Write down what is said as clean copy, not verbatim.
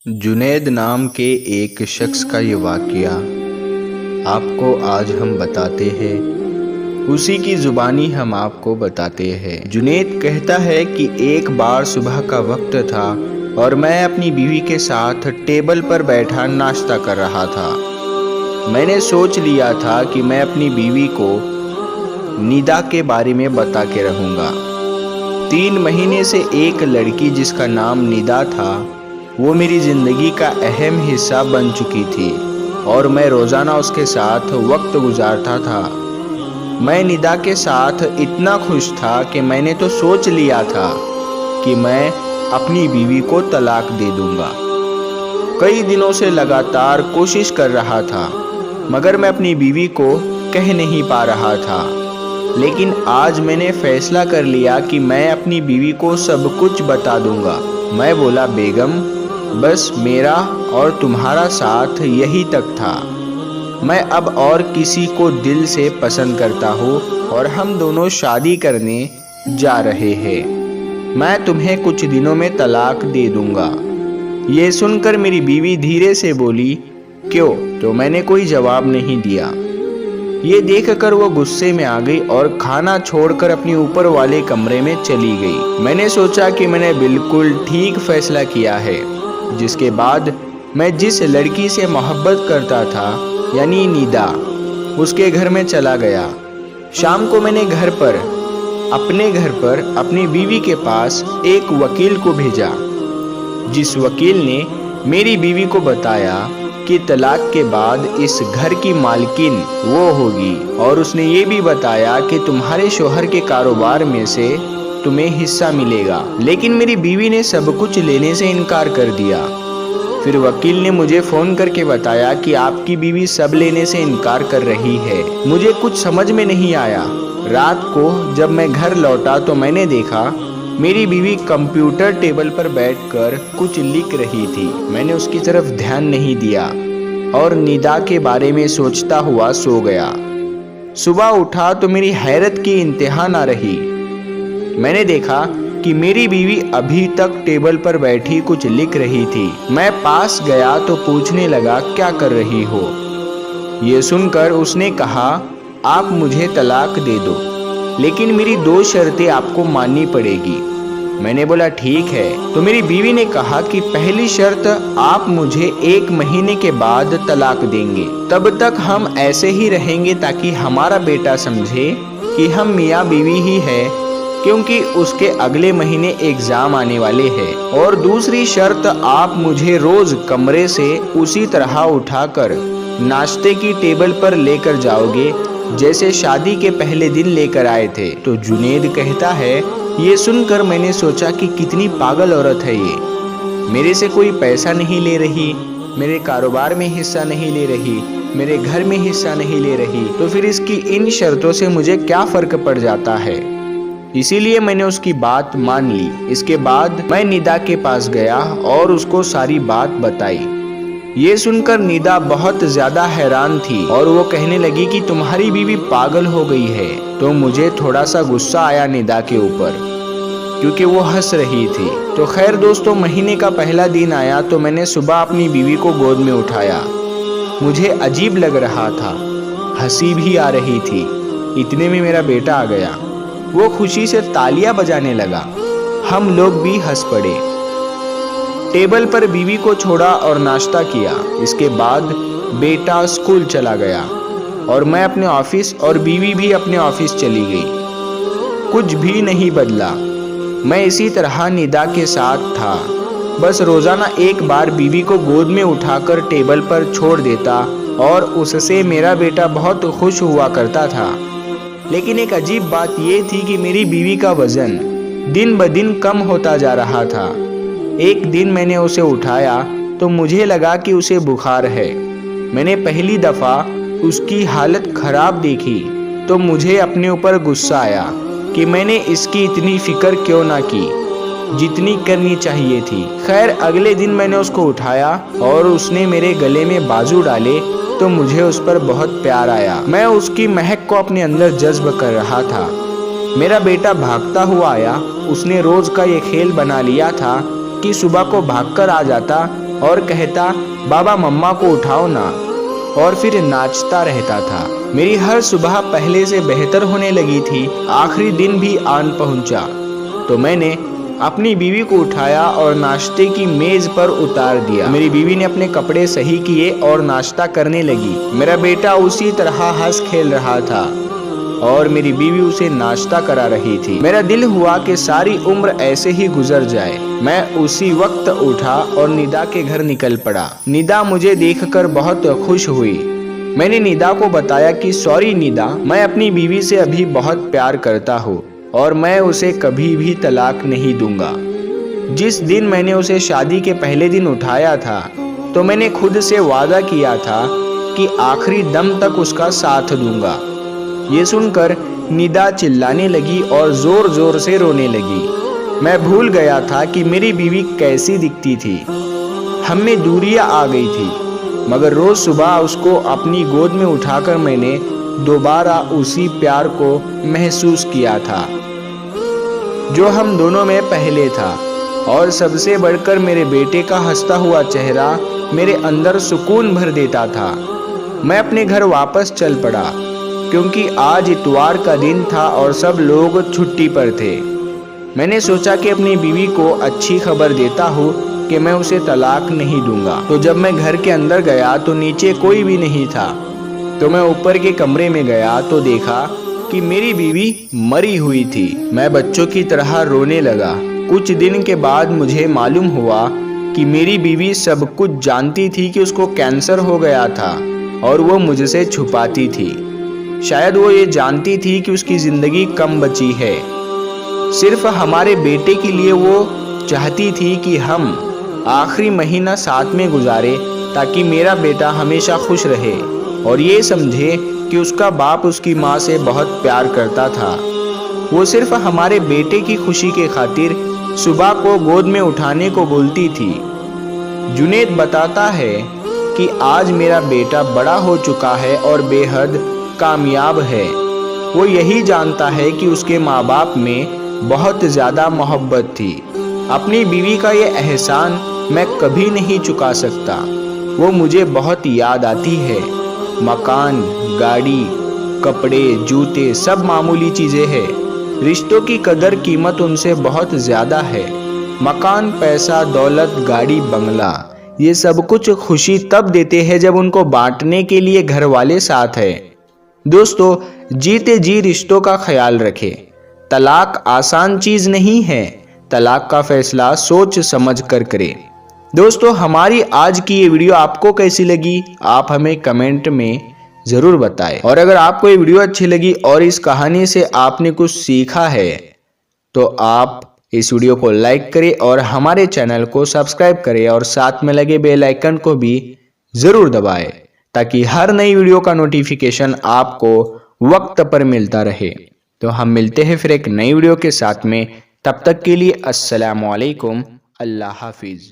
जुनैद नाम के एक शख्स का ये वाक़या आपको आज हम बताते हैं। उसी की ज़ुबानी हम आपको बताते हैं। जुनैद कहता है कि एक बार सुबह का वक्त था और मैं अपनी बीवी के साथ टेबल पर बैठा नाश्ता कर रहा था। मैंने सोच लिया था कि मैं अपनी बीवी को निदा के बारे में बता के रहूँगा। 3 महीने से एक लड़की जिसका नाम निदा था वो मेरी ज़िंदगी का अहम हिस्सा बन चुकी थी और मैं रोज़ाना उसके साथ वक्त गुजारता था। मैं निदा के साथ इतना खुश था कि मैंने तो सोच लिया था कि मैं अपनी बीवी को तलाक दे दूंगा। कई दिनों से लगातार कोशिश कर रहा था मगर मैं अपनी बीवी को कह नहीं पा रहा था। लेकिन आज मैंने फैसला कर लिया कि मैं अपनी बीवी को सब कुछ बता दूंगा। मैं बोला, बेगम, बस मेरा और तुम्हारा साथ यही तक था। मैं अब और किसी को दिल से पसंद करता हूँ और हम दोनों शादी करने जा रहे हैं। मैं तुम्हें कुछ दिनों में तलाक दे दूंगा। ये सुनकर मेरी बीवी धीरे से बोली, क्यों? तो मैंने कोई जवाब नहीं दिया। ये देखकर वो गुस्से में आ गई और खाना छोड़कर अपने ऊपर वाले कमरे में चली गई। मैंने सोचा कि मैंने बिल्कुल ठीक फैसला किया है। जिसके बाद मैं जिस लड़की से मोहब्बत करता था यानी निदा, उसके घर में चला गया। शाम को मैंने अपने घर पर अपनी बीवी के पास एक वकील को भेजा, जिस वकील ने मेरी बीवी को बताया कि तलाक के बाद इस घर की मालकिन वो होगी और उसने ये भी बताया कि तुम्हारे शोहर के कारोबार में से तुम्हें हिस्सा मिलेगा। लेकिन मेरी बीवी ने सब कुछ लेने से इनकार कर दिया। फिर वकील ने मुझे फ़ोन करके बताया कि आपकी बीवी सब लेने से इनकार कर रही है। मुझे कुछ समझ में नहीं आया। रात को जब मैं घर लौटा तो मैंने देखा मेरी बीवी कंप्यूटर टेबल पर बैठकर कुछ लिख रही थी। मैंने उसकी तरफ ध्यान नहीं दिया और निदा के बारे में सोचता हुआ सो गया। सुबह उठा तो मेरी हैरत की इंतहा ना रही। मैंने देखा कि मेरी बीवी अभी तक टेबल पर बैठी कुछ लिख रही थी। मैं पास गया तो पूछने लगा, क्या कर रही हो? ये सुनकर उसने कहा, आप मुझे तलाक दे दो, लेकिन मेरी 2 शर्तें आपको माननी पड़ेगी। मैंने बोला, ठीक है। तो मेरी बीवी ने कहा कि पहली शर्त, आप मुझे 1 महीने के बाद तलाक देंगे। तब तक हम ऐसे ही रहेंगे ताकि हमारा बेटा समझे कि हम मियाँ बीवी ही है, क्योंकि उसके अगले महीने एग्जाम आने वाले हैं। और दूसरी शर्त, आप मुझे रोज कमरे से उसी तरह उठाकर नाश्ते की टेबल पर लेकर जाओगे जैसे शादी के पहले दिन लेकर आए थे। तो जुनैद कहता है, ये सुनकर मैंने सोचा कि कितनी पागल औरत है ये। मेरे से कोई पैसा नहीं ले रही, मेरे कारोबार में हिस्सा नहीं ले रही, मेरे घर में हिस्सा नहीं ले रही, तो फिर इसकी इन शर्तों से मुझे क्या फ़र्क पड़ जाता है। इसीलिए मैंने उसकी बात मान ली। इसके बाद मैं निदा के पास गया और उसको सारी बात बताई। ये सुनकर निदा बहुत ज़्यादा हैरान थी और वो कहने लगी कि तुम्हारी बीवी पागल हो गई है। तो मुझे थोड़ा सा गुस्सा आया निदा के ऊपर, क्योंकि वो हंस रही थी। तो खैर दोस्तों, महीने का पहला दिन आया तो मैंने सुबह अपनी बीवी को गोद में उठाया। मुझे अजीब लग रहा था, हंसी भी आ रही थी। इतने में मेरा बेटा आ गया। वो खुशी से तालियां बजाने लगा। हम लोग भी हंस पड़े। टेबल पर बीवी को छोड़ा और नाश्ता किया। इसके बाद बेटा स्कूल चला गया और मैं अपने ऑफिस और बीवी भी अपने ऑफिस चली गई। कुछ भी नहीं बदला। मैं इसी तरह निदा के साथ था। बस रोज़ाना एक बार बीवी को गोद में उठाकर टेबल पर छोड़ देता और उससे मेरा बेटा बहुत खुश हुआ करता था। लेकिन एक अजीब बात ये थी कि मेरी बीवी का वज़न दिन ब दिन कम होता जा रहा था। एक दिन मैंने उसे उठाया तो मुझे लगा कि उसे बुखार है। मैंने पहली दफ़ा उसकी हालत ख़राब देखी तो मुझे अपने ऊपर गुस्सा आया कि मैंने इसकी इतनी फ़िक्र क्यों ना की जितनी करनी चाहिए थी। खैर अगले दिन मैंने उसको उठाया और उसने मेरे गले में बाजू डाले तो मुझे उस पर बहुत प्यार आया। मैं उसकी महक को अपने अंदर जज्ब कर रहा था। मेरा बेटा भागता हुआ आया। उसने रोज़ का ये खेल बना लिया था कि सुबह को भागकर आ जाता और कहता, बाबा मम्मा को उठाओ ना, और फिर नाचता रहता था। मेरी हर सुबह पहले से बेहतर होने लगी थी। आखिरी दिन भी आन पहुंचा तो मैंने अपनी बीवी को उठाया और नाश्ते की मेज पर उतार दिया। मेरी बीवी ने अपने कपड़े सही किए और नाश्ता करने लगी। मेरा बेटा उसी तरह हंस खेल रहा था और मेरी बीवी उसे नाश्ता करा रही थी। मेरा दिल हुआ कि सारी उम्र ऐसे ही गुजर जाए। मैं उसी वक्त उठा और निदा के घर निकल पड़ा। निदा मुझे देखकर बहुत खुश हुई। मैंने निदा को बताया कि सॉरी निदा, मैं अपनी बीवी से अभी बहुत प्यार करता हूँ और मैं उसे कभी भी तलाक नहीं दूंगा। जिस दिन मैंने उसे शादी के पहले दिन उठाया था तो मैंने खुद से वादा किया था कि आखिरी दम तक उसका साथ दूंगा। ये सुनकर निदा चिल्लाने लगी और जोर जोर से रोने लगी। मैं भूल गया था कि मेरी बीवी कैसी दिखती थी। हम में दूरियां आ गई थी, मगर रोज सुबह उसको अपनी गोद में उठाकर मैंने दोबारा उसी प्यार को महसूस किया था जो हम दोनों में पहले था। और सबसे बढ़कर मेरे बेटे का हंसता हुआ चेहरा मेरे अंदर सुकून भर देता था। मैं अपने घर वापस चल पड़ा क्योंकि आज इतवार का दिन था और सब लोग छुट्टी पर थे। मैंने सोचा कि अपनी बीवी को अच्छी खबर देता हूँ कि मैं उसे तलाक नहीं दूंगा। तो जब मैं घर के अंदर गया तो नीचे कोई भी नहीं था। तो मैं ऊपर के कमरे में गया तो देखा कि मेरी बीवी मरी हुई थी। मैं बच्चों की तरह रोने लगा। कुछ दिन के बाद मुझे मालूम हुआ कि मेरी बीवी सब कुछ जानती थी कि उसको कैंसर हो गया था और वो मुझसे छुपाती थी। शायद वो ये जानती थी कि उसकी जिंदगी कम बची है। सिर्फ हमारे बेटे के लिए वो चाहती थी कि हम आखिरी महीना साथ में गुजारे ताकि मेरा बेटा हमेशा खुश रहे और ये समझे कि उसका बाप उसकी माँ से बहुत प्यार करता था। वो सिर्फ हमारे बेटे की खुशी के खातिर सुबह को गोद में उठाने को बोलती थी। जुनैद बताता है कि आज मेरा बेटा बड़ा हो चुका है और बेहद कामयाब है। वो यही जानता है कि उसके माँ बाप में बहुत ज़्यादा मोहब्बत थी। अपनी बीवी का ये एहसान मैं कभी नहीं चुका सकता। वो मुझे बहुत याद आती है। मकान, गाड़ी, कपड़े, जूते सब मामूली चीज़ें हैं। रिश्तों की कदर कीमत उनसे बहुत ज़्यादा है। मकान, पैसा, दौलत, गाड़ी, बंगला, ये सब कुछ खुशी तब देते हैं जब उनको बांटने के लिए घर वाले साथ हैं। दोस्तों, जीते जी रिश्तों का ख्याल रखें। तलाक आसान चीज़ नहीं है। तलाक का फैसला सोच समझ कर करें। दोस्तों, हमारी आज की ये वीडियो आपको कैसी लगी आप हमें कमेंट में ज़रूर बताएं। और अगर आपको ये वीडियो अच्छी लगी और इस कहानी से आपने कुछ सीखा है तो आप इस वीडियो को लाइक करें और हमारे चैनल को सब्सक्राइब करें और साथ में लगे बेल आइकन को भी ज़रूर दबाएं ताकि हर नई वीडियो का नोटिफिकेशन आपको वक्त पर मिलता रहे। तो हम मिलते हैं फिर एक नई वीडियो के साथ में। तब तक के लिए अस्सलाम वालेकुम, अल्लाह हाफिज़।